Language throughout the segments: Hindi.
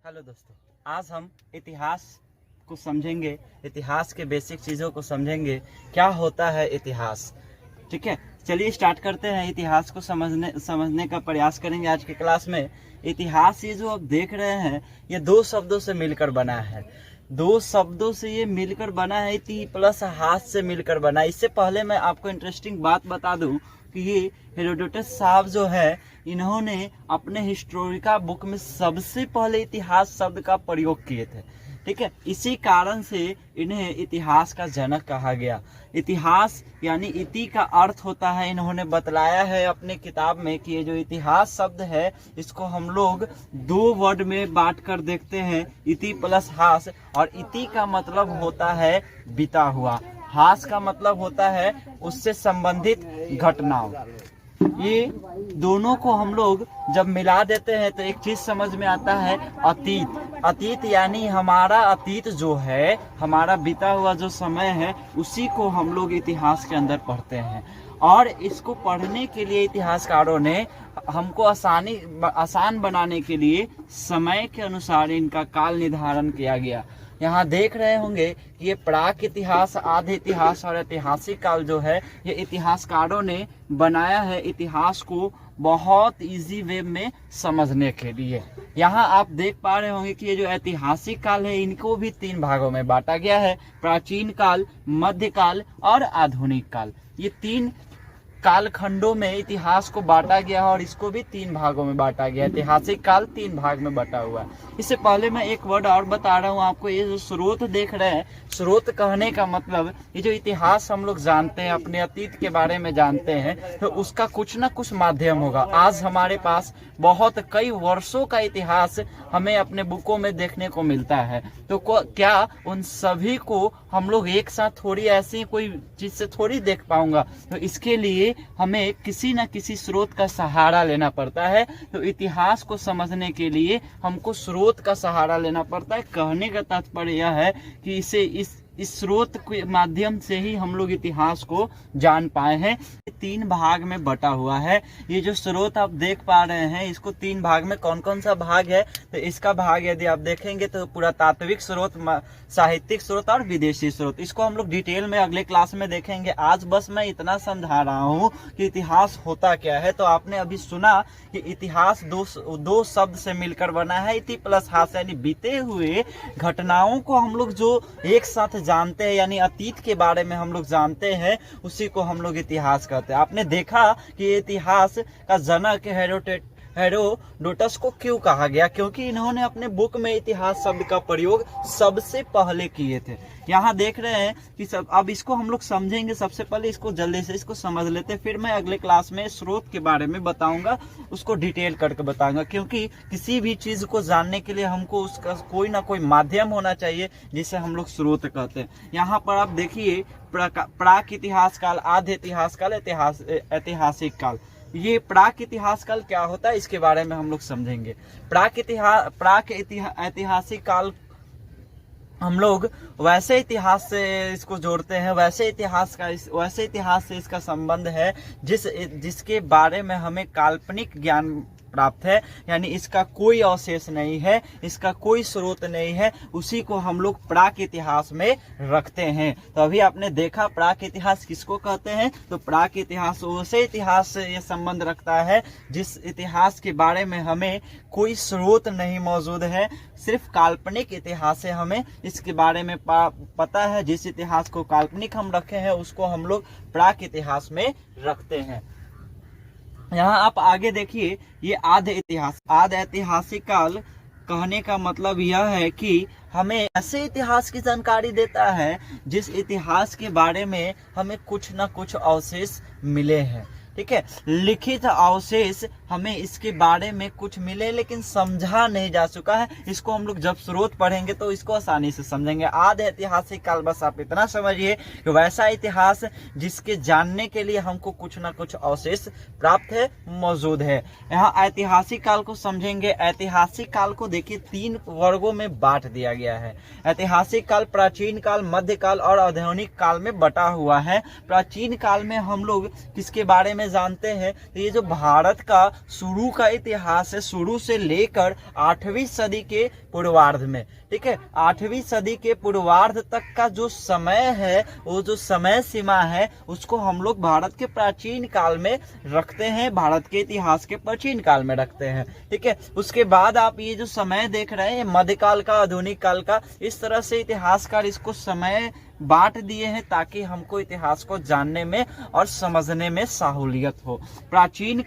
हेलो दोस्तों, आज हम इतिहास को समझेंगे। इतिहास के बेसिक चीज़ों को समझेंगे। क्या होता है इतिहास? ठीक है, चलिए स्टार्ट करते हैं। इतिहास को समझने का प्रयास करेंगे आज की क्लास में। इतिहास ये जो आप देख रहे हैं, ये दो शब्दों से मिलकर बना है। दो शब्दों से ये मिलकर बना है, इति प्लस हाथ से मिलकर बना है। इससे पहले मैं आपको इंटरेस्टिंग बात बता दूं कि ये हेरोडोटस साहब जो है, इन्होंने अपने हिस्टोरिका बुक में सबसे पहले इतिहास शब्द का प्रयोग किए थे। ठीक है, इसी कारण से इन्हें इतिहास का जनक कहा गया। इतिहास यानी इति का अर्थ होता है, इन्होंने बतलाया है अपने किताब में कि ये जो इतिहास शब्द है, इसको हम लोग दो वर्ड में बांट कर देखते हैं, इति प्लस हास। और इति का मतलब होता है बीता हुआ, हास का मतलब होता है उससे संबंधित घटनाओं। ये दोनों को हम लोग जब मिला देते हैं तो एक चीज समझ में आता है, अतीत। अतीत यानी हमारा अतीत जो है, हमारा बीता हुआ जो समय है, उसी को हम लोग इतिहास के अंदर पढ़ते हैं। और इसको पढ़ने के लिए इतिहासकारों ने हमको आसान बनाने के लिए समय के अनुसार इनका काल निर्धारण किया गया। यहाँ देख रहे होंगे कि ये प्राक इतिहास, आधे इतिहास और ऐतिहासिक काल जो है, ये इतिहासकारों ने बनाया है इतिहास को बहुत इजी वे में समझने के लिए। यहाँ आप देख पा रहे होंगे कि ये जो ऐतिहासिक काल है, इनको भी तीन भागों में बांटा गया है: प्राचीन काल, मध्यकाल और आधुनिक काल। ये तीन कालखंडों में इतिहास को बांटा गया है और इसको भी तीन भागों में बांटा गया है। ऐतिहासिक काल तीन भाग में बटा हुआ है। इससे पहले मैं एक वर्ड और बता रहा हूँ आपको। ये जो स्रोत देख रहे हैं, स्रोत कहने का मतलब ये जो इतिहास हम लोग जानते हैं, अपने अतीत के बारे में जानते हैं, तो उसका कुछ ना कुछ माध्यम होगा। आज हमारे पास बहुत कई वर्षों का इतिहास हमें अपने बुकों में देखने को मिलता है। तो क्या उन सभी को हम लोग एक साथ थोड़ी ऐसी कोई चीज से थोड़ी देख पाऊंगा? तो इसके लिए हमें किसी न किसी स्रोत का सहारा लेना पड़ता है। तो इतिहास को समझने के लिए हमको स्रोत का सहारा लेना पड़ता है। कहने का तात्पर्य यह है कि इस स्रोत के माध्यम से ही हम लोग इतिहास को जान पाए हैं। तीन भाग में बटा हुआ है। ये जो स्रोत आप देख पा रहे हैं, इसको तीन भाग में कौन कौन सा भाग है? तो इसका भाग यदि आप देखेंगे तो पुरातात्विक स्रोत, साहित्यिक स्रोत और विदेशी स्रोत। इसको हम लोग डिटेल में अगले क्लास में देखेंगे। आज बस मैं इतना समझा रहा हूँ कि इतिहास होता क्या है। तो आपने अभी सुना कि इतिहास दो शब्द से मिलकर बना है, इति प्लस हास, यानी बीते हुए घटनाओं को हम लोग जो एक साथ जानते हैं, यानी अतीत के बारे में हम लोग जानते हैं, उसी को हम लोग इतिहास कहते हैं। आपने देखा कि इतिहास का जनक हेरोडोटस को क्यों कहा गया? क्योंकि इन्होंने अपने बुक में इतिहास शब्द का प्रयोग सबसे पहले किए थे। यहाँ देख रहे हैं कि अब इसको हम लोग समझेंगे। सबसे पहले इसको जल्दी से इसको समझ लेते हैं, फिर मैं अगले क्लास में स्रोत के बारे में बताऊंगा, उसको डिटेल करके बताऊंगा। क्योंकि किसी भी चीज को जानने के लिए हमको उसका कोई ना कोई माध्यम होना चाहिए, जिसे हम लोग स्रोत कहते हैं। यहाँ पर आप देखिए, प्राक इतिहास काल, आधे इतिहास काल, ऐतिहासिक काल। ये प्राक इतिहास काल क्या होता है, इसके बारे में हम लोग समझेंगे। ऐतिहासिक काल हम लोग वैसे इतिहास से इसको जोड़ते हैं, वैसे इतिहास से इसका संबंध है जिसके बारे में हमें काल्पनिक ज्ञान प्राप्त है, यानी इसका कोई अवशेष नहीं है, इसका कोई स्रोत नहीं है, उसी को हम लोग प्राक इतिहास में रखते हैं। तो अभी आपने देखा प्राक इतिहास किसको कहते हैं। तो प्राक इतिहास वैसे इतिहास से ये संबंध रखता है जिस इतिहास के बारे में हमें कोई स्रोत नहीं मौजूद है, सिर्फ काल्पनिक इतिहास से हमें इसके बारे में पता है। जिस इतिहास को काल्पनिक हम रखे हैं, उसको हम लोग प्राक इतिहास में रखते हैं। यहाँ आप आगे देखिए, ये आधे ऐतिहासिक काल कहने का मतलब यह है कि हमें ऐसे इतिहास की जानकारी देता है जिस इतिहास के बारे में हमें कुछ न कुछ अवशेष मिले हैं। ठीक है, लिखित अवशेष हमें इसके बारे में कुछ मिले, लेकिन समझा नहीं जा चुका है। इसको हम लोग जब स्रोत पढ़ेंगे तो इसको आसानी से समझेंगे। आधे ऐतिहासिक काल, बस आप इतना समझिए कि वैसा इतिहास जिसके जानने के लिए हमको कुछ ना कुछ अवशेष प्राप्त है, मौजूद है। यहाँ ऐतिहासिक काल को समझेंगे। ऐतिहासिक काल को देखिए तीन वर्गों में बांट दिया गया है। ऐतिहासिक काल प्राचीन काल, मध्यकाल और आधुनिक काल में बटा हुआ है। प्राचीन काल में हम लोग किसके बारे में जानते हैं? तो ये जो भारत का शुरू का इतिहास है, शुरू से लेकर 8वीं सदी के पूर्वार्ध में, ठीक है, 8वीं सदी के पूर्वार्ध तक का जो समय है, वो जो समय सीमा है, उसको हम लोग भारत के प्राचीन काल में रखते हैं, भारत के इतिहास के प्राचीन काल में रखते हैं, ठीक है। उसके बाद आप ये जो समय देख रहे हैं, मध्यकाल का, आधुनिक काल का, इस तरह से इतिहासकार इसको समय बांट दिए हैं ताकि हमको इतिहास को जानने में और समझने में सहूलियत हो। प्राचीन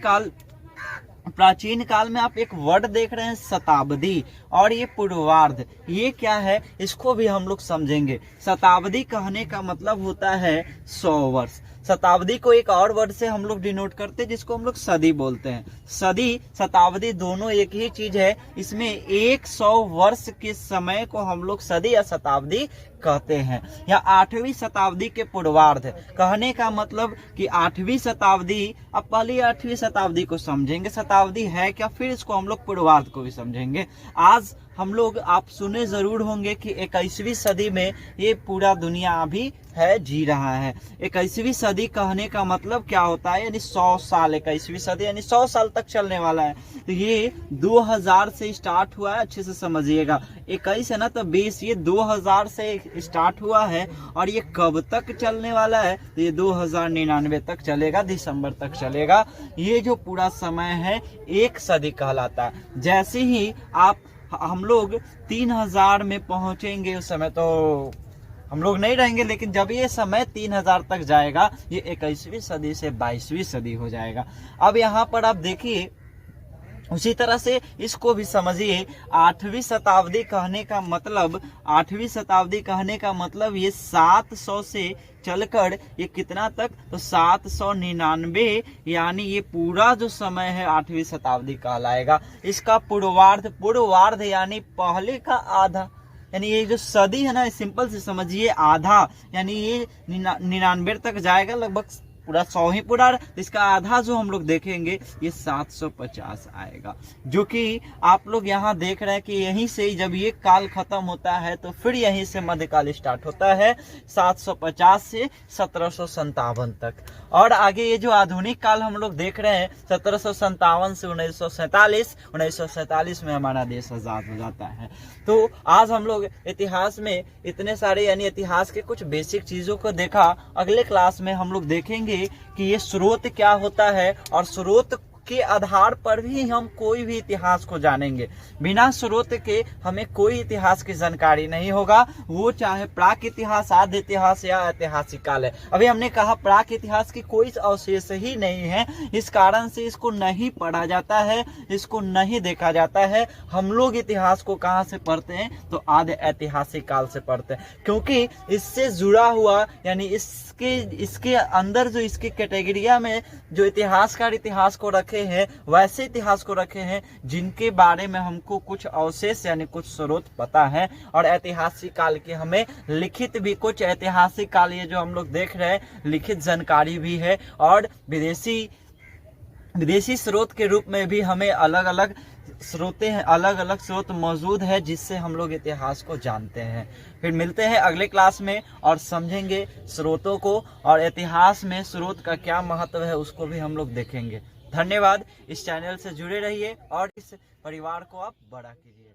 काल में आप एक वर्ड देख रहे हैं शताब्दी, और ये पूर्वार्ध, ये क्या है इसको भी हम लोग समझेंगे। शताब्दी कहने का मतलब होता है 100 वर्ष। शताब्दी को एक और वर्ड से हम लोग डिनोट करते हैं जिसको हम लोग सदी बोलते हैं। सदी, शताब्दी दोनों एक ही चीज है। इसमें 100 वर्ष के समय को हम लोग सदी या शताब्दी कहते हैं। या 8वीं शताब्दी के पूर्वार्ध कहने का मतलब कि 8वीं शताब्दी, अब पहले 8वीं शताब्दी को समझेंगे, शताब्दी है क्या, फिर इसको हम लोग पूर्वार्ध को भी समझेंगे। आज हम लोग, आप सुने जरूर होंगे कि 21वीं सदी में ये पूरा दुनिया अभी है, जी रहा है। 21वीं सदी कहने का मतलब क्या होता है, यानी 100 साल, 21वीं सदी यानी 100 साल तक चलने वाला है। तो ये 2000 से स्टार्ट हुआ है, अच्छे से समझिएगा। 21 है ना, तो 20, ये 2000 से स्टार्ट हुआ है और ये कब तक चलने वाला है, तो ये 2099 तक चलेगा, दिसंबर तक चलेगा। ये जो पूरा समय है एक सदी कहलाता है। जैसे ही हम लोग 3000 में पहुंचेंगे, उस समय तो हम लोग नहीं रहेंगे, लेकिन जब ये समय 3000 तक जाएगा, ये 21वीं सदी से 22वीं सदी हो जाएगा। अब यहाँ पर आप देखिए, उसी तरह से इसको भी समझिए। 8वीं शताब्दी कहने का मतलब, 8वीं शताब्दी कहने का मतलब ये 700 से चलकर ये कितना तक, तो 799, यानी ये पूरा जो समय है 8वीं शताब्दी कहलाएगा। इसका पूर्वार्ध यानी पहले का आधा, यानी ये जो सदी है ना, सिंपल से समझिए, आधा, यानी ये 99 तक जाएगा, लगभग पूरा 100 ही पूरा। इसका आधा जो हम लोग देखेंगे ये 750 आएगा, जो कि आप लोग यहाँ देख रहे हैं कि यहीं से जब ये काल खत्म होता है तो फिर यहीं से मध्यकाल स्टार्ट होता है, 750 से 1757 तक। और आगे ये जो आधुनिक काल हम लोग देख रहे हैं, 1757 से 1947 में हमारा देश आजाद हो जाता है। तो आज हम लोग इतिहास में इतने सारे, यानी इतिहास के कुछ बेसिक चीजों को देखा। अगले क्लास में हम लोग देखेंगे कि ये स्रोत क्या होता है, और स्रोत के आधार पर भी हम कोई भी इतिहास को जानेंगे। बिना स्रोत के हमें कोई इतिहास की जानकारी नहीं होगा, वो चाहे प्राक इतिहास, आद्य इतिहास या ऐतिहासिक काल है। अभी हमने कहा प्राक इतिहास की कोई अवशेष ही नहीं है, इस कारण से इसको नहीं पढ़ा जाता है, इसको नहीं देखा जाता है। हम लोग इतिहास को कहाँ से पढ़ते हैं, तो आद्य ऐतिहासिक काल से पढ़ते हैं, क्योंकि इससे जुड़ा हुआ, यानी इसके अंदर जो इसकी कैटेगरिया में जो इतिहासकार इतिहास को रखे हैं, वैसे इतिहास को रखे हैं जिनके बारे में हमको कुछ अवशेष यानी कुछ स्रोत पता है। और ऐतिहासिक काल के हमें लिखित भी कुछ ऐतिहासिक काल, ये जो हम लोग देख रहे हैं, लिखित जानकारी भी है। और विदेशी स्रोत के रूप में भी हमें अलग अलग स्रोत मौजूद है, जिससे हम लोग इतिहास को जानते हैं। फिर मिलते हैं अगले क्लास में और समझेंगे स्रोतों को, और इतिहास में स्रोत का क्या महत्व है उसको भी हम लोग देखेंगे। धन्यवाद। इस चैनल से जुड़े रहिए और इस परिवार को आप बड़ा कीजिए।